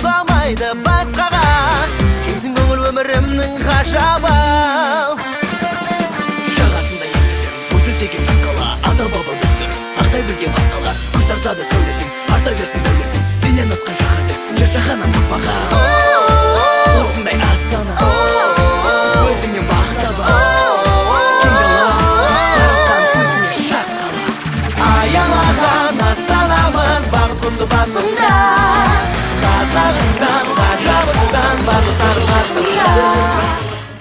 ұқсамайды басқаға. Сенсің көңіл өмірімнің ғажабы. Жағасында есілдің бұты сеген жүз қала, ата баба дәстүр сақтай білген басқалар. Көз тартады сәулетің, арта берсін дәулетің, сенен асқан шаһарды жашағаннан таппаған. Осындай астана өзіңнен бақ таба, кең дала сарқан көзіне шақ қала. Аялаған астанамыз, бақыт құсы басында.